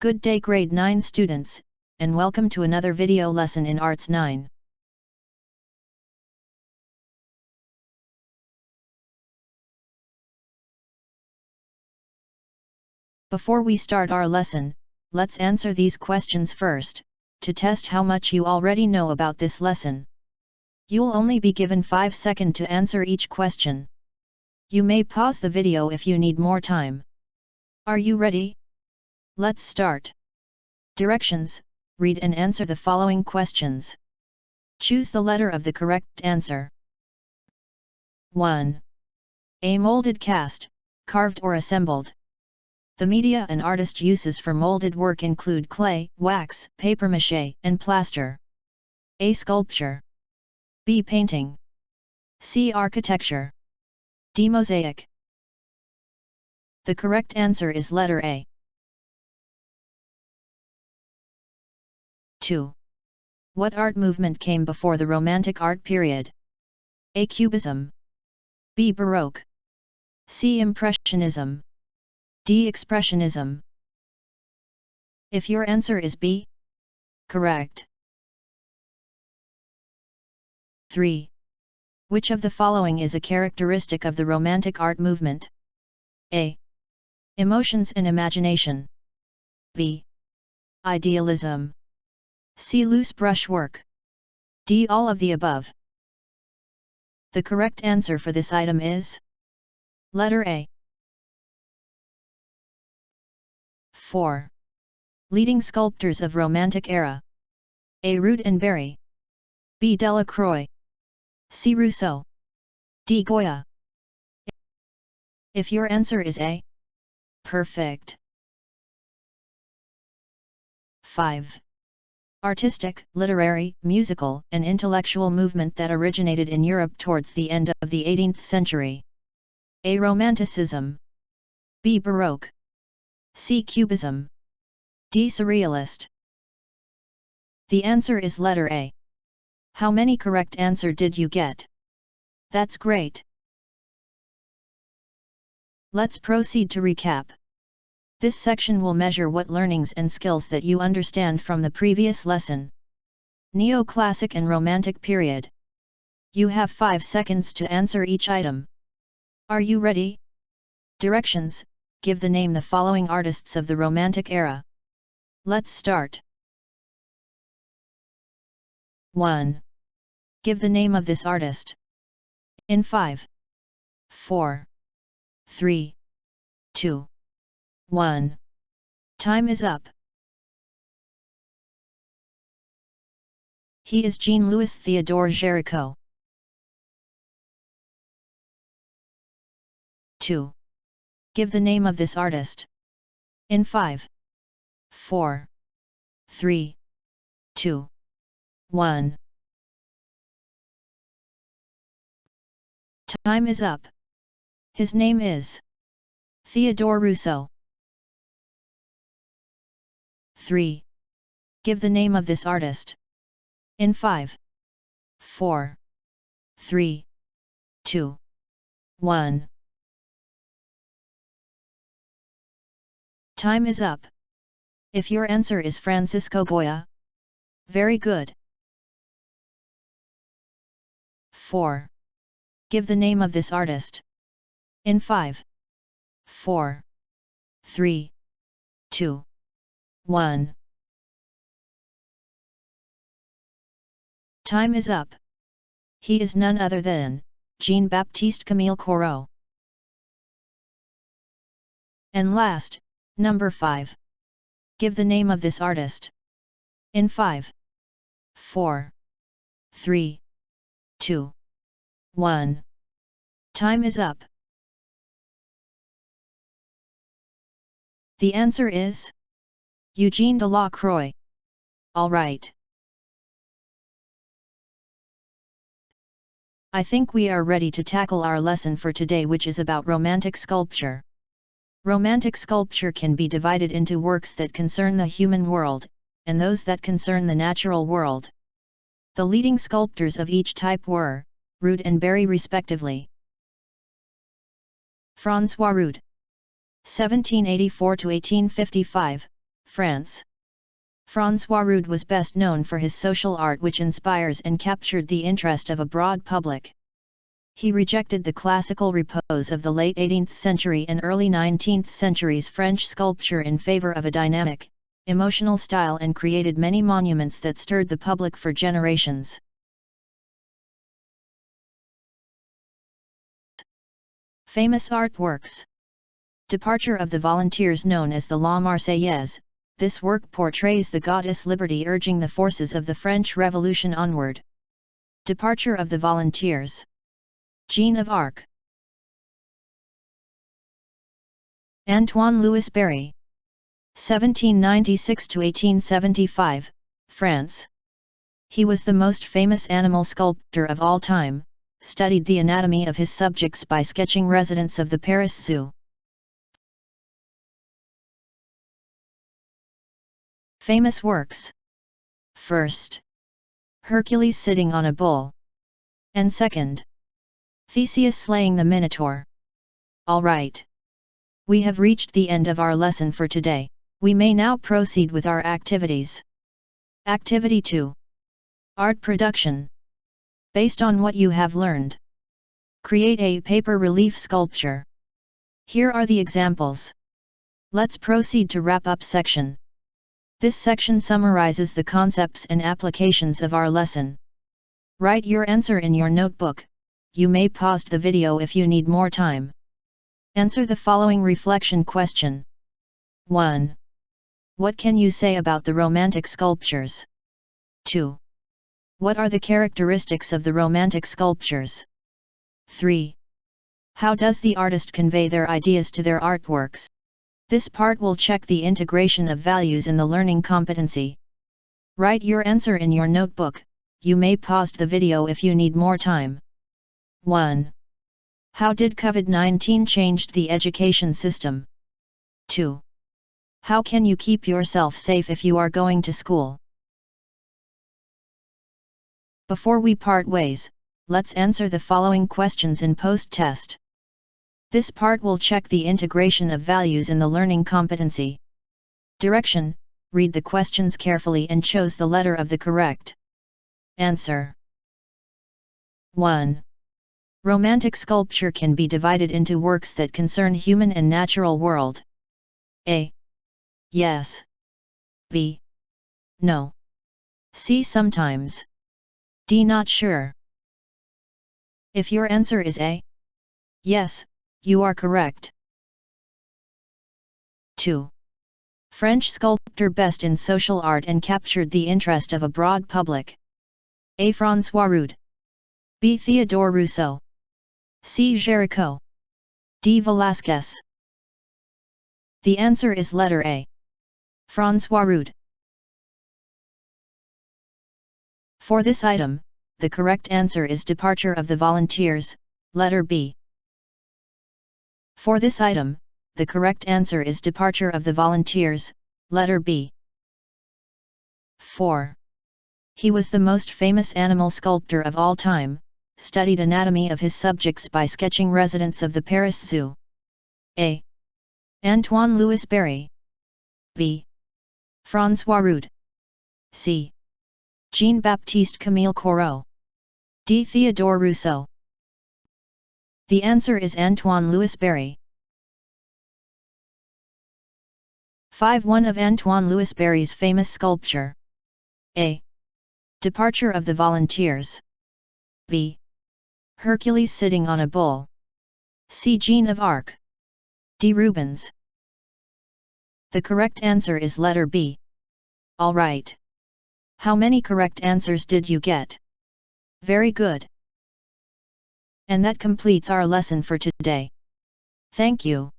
Good day grade 9 students, and welcome to another video lesson in Arts 9. Before we start our lesson, let's answer these questions first, to test how much you already know about this lesson. You'll only be given 5 seconds to answer each question. You may pause the video if you need more time. Are you ready? Let's start. Directions: read and answer the following questions. Choose the letter of the correct answer. 1. A molded cast, carved or assembled. The media an artist uses for molded work include clay, wax, papier-mâché, and plaster. A. Sculpture. B. Painting. C. Architecture. D. Mosaic. The correct answer is letter A. 2. What art movement came before the Romantic art period? A. Cubism. B. Baroque. C. Impressionism. D. Expressionism. If your answer is B, correct. 3. Which of the following is a characteristic of the Romantic art movement? A. Emotions and imagination. B. Idealism. C. Loose brushwork. D. All of the above. The correct answer for this item is letter A. 4. Leading sculptors of Romantic era. A. Root and Barry. B. Delacroix. C. Rousseau. D. Goya. If your answer is A, perfect. 5. Artistic, literary, musical, and intellectual movement that originated in Europe towards the end of the 18th century. A. Romanticism. B. Baroque. C. Cubism. D. Surrealist. The answer is letter A. How many correct answer did you get? That's great. Let's proceed to recap. This section will measure what learnings and skills that you understand from the previous lesson. Neoclassic and Romantic period. You have 5 seconds to answer each item. Are you ready? Directions: give the name the following artists of the Romantic era. Let's start. 1. Give the name of this artist. In 5, 4, 3, 2, 1. Time is up. He is Jean-Louis Théodore Géricault. 2. Give the name of this artist. In 5, 4, 3, 2, 1. Time is up. His name is Théodore Rousseau. 3. Give the name of this artist. In 5, 4, 3, 2, 1. Time is up. If your answer is Francisco Goya, very good. 4. Give the name of this artist. In 5, 4, 3, 2, 1. Time is up. He is none other than Jean-Baptiste Camille Corot. And last, number 5. Give the name of this artist. In 5, 4, 3, 2, 1. Time is up. The answer is Eugène Delacroix. All right. I think we are ready to tackle our lesson for today, which is about Romantic sculpture. Romantic sculpture can be divided into works that concern the human world, and those that concern the natural world. The leading sculptors of each type were Root and Barry respectively. François Root, 1784 to 1855, France. François Rude was best known for his social art which inspires and captured the interest of a broad public. He rejected the classical repose of the late 18th century and early 19th century's French sculpture in favor of a dynamic, emotional style and created many monuments that stirred the public for generations. Famous artworks. Departure of the Volunteers known as the La Marseillaise. This work portrays the goddess Liberty urging the forces of the French Revolution onward. Departure of the Volunteers. Jeanne of Arc. Antoine Louis Barye. 1796 to 1875, France. He was the most famous animal sculptor of all time, studied the anatomy of his subjects by sketching residents of the Paris Zoo. Famous works. First, Hercules sitting on a bull. And second, Theseus slaying the Minotaur. Alright. We have reached the end of our lesson for today. We may now proceed with our activities. Activity 2. Art production. Based on what you have learned, create a paper relief sculpture. Here are the examples. Let's proceed to wrap up section. This section summarizes the concepts and applications of our lesson. Write your answer in your notebook. You may pause the video if you need more time. Answer the following reflection question. 1. What can you say about the Romantic sculptures? 2. What are the characteristics of the Romantic sculptures? 3. How does the artist convey their ideas to their artworks? This part will check the integration of values in the learning competency. Write your answer in your notebook. You may pause the video if you need more time. 1. How did COVID-19 change the education system? 2. How can you keep yourself safe if you are going to school? Before we part ways, let's answer the following questions in post-test. This part will check the integration of values in the learning competency. Direction: read the questions carefully and choose the letter of the correct answer. 1. Romantic sculpture can be divided into works that concern human and natural world. A. Yes. B. No. C. Sometimes. D. Not sure. If your answer is A. Yes, you are correct. 2. French sculptor best in social art and captured the interest of a broad public. A. François Rude. B. Theodore Rousseau. C. Géricault. D. Velázquez. The answer is letter A. François Rude. For this item, the correct answer is Departure of the Volunteers, letter B. For this item, the correct answer is Departure of the Volunteers, letter B. 4. He was the most famous animal sculptor of all time, studied anatomy of his subjects by sketching residents of the Paris Zoo. A. Antoine Louis Barye. B. François Rude. C. Jean-Baptiste Camille Corot. D. Theodore Rousseau. The answer is Antoine Louis Barye. 5. One of Antoine Louis Barye's famous sculpture. A. Departure of the Volunteers. B. Hercules sitting on a bull. C. Jeanne of Arc. D. Rubens. The correct answer is letter B. Alright. How many correct answers did you get? Very good. And that completes our lesson for today. Thank you.